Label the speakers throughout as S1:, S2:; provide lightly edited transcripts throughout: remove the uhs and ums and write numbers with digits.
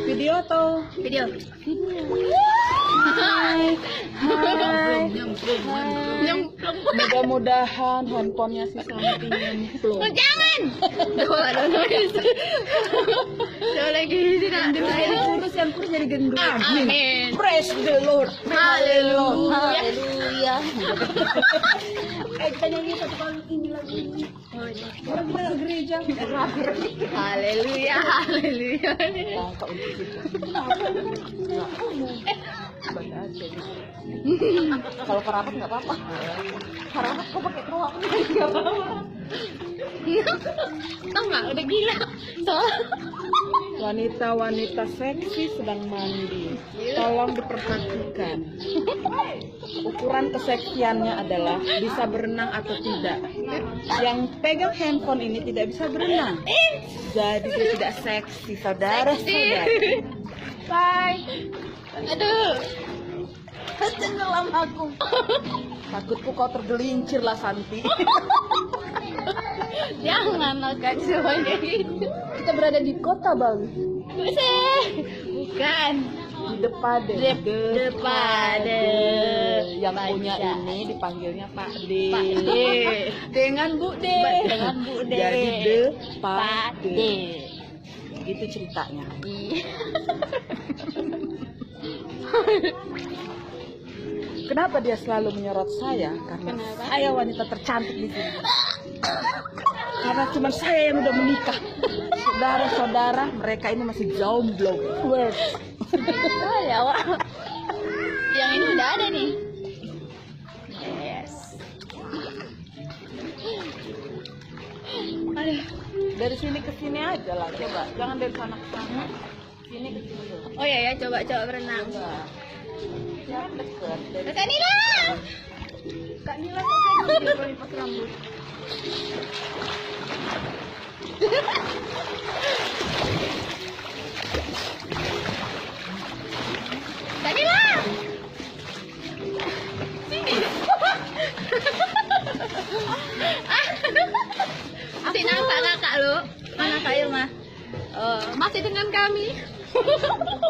S1: Video atau
S2: Video.
S1: Hai. Mudah-mudahan handphonenya si Santi nyemplung.
S2: Jangan. Aduh, lagi tidak.
S1: Jadi kurus, yang kurus jadi gendut.
S2: Amin.
S1: Praise the Lord.
S2: Haleluya.
S1: Haleluya. Kita nyanyi satu kali ini lagi. Orang kita ke gereja.
S2: Haleluya. Haleluya.
S1: Kalau kerabat nggak apa-apa. Kerabat kok pakai keruak nggak apa-apa.
S2: Tau nggak? Udah gila.
S1: Wanita-wanita seksi sedang mandi. Tolong diperhatikan. Ukuran keseksiannya adalah bisa berenang atau tidak. Yang pegang handphone ini tidak bisa berenang. Jadi dia tidak seksi, saudara-saudara.
S2: Bye. Aduh.
S1: Tenggelam aku. Takutku kau tergelincir lah, Santi.
S2: Jangan makan semuanya gitu.
S1: Kita berada di kota Bali.
S2: Bukan.
S1: Di Depade.
S2: Depade.
S1: Yang
S2: Baca.
S1: punya ini dipanggilnya Pak D.
S2: Pak D.
S1: Dengan Bu D.
S2: Dengan Bu D.
S1: Jadi
S2: Pak D.
S1: Gitu ceritanya. Kenapa dia selalu menyorot saya? Karena
S2: Kenapa?
S1: saya wanita tercantik di sini. Karena cuma saya yang udah menikah. Saudara-saudara, mereka ini masih jomblo.
S2: Ya, Wak. Yang ini udah ada nih. Yes. Aduh.
S1: Dari sini ke sini aja lah, coba. Jangan dari sana ke sana. Sini ke sini dulu.
S2: Oh ya coba berenang.
S1: Coba. Jangan dekat. Dari
S2: Kak Nila.
S1: Kak Nila kok dia pas rambut.
S2: Kak Nila. Sini. Masih nampak kakak lu? Mana Kak Ilma? Masih dengan kami.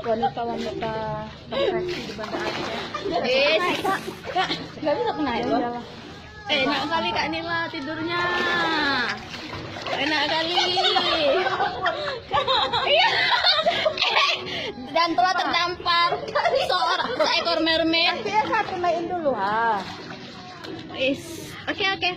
S1: Wanita-wanita terseksi di Banda Aceh.
S2: Kak, nggak bisa kena ya?
S1: Iyalah.
S2: Enak kali Kak Nila tidurnya. Enak kali. Iya. Dan telah terdampar seekor mermaid.
S1: Biasa kenain dulu ha.
S2: Oke.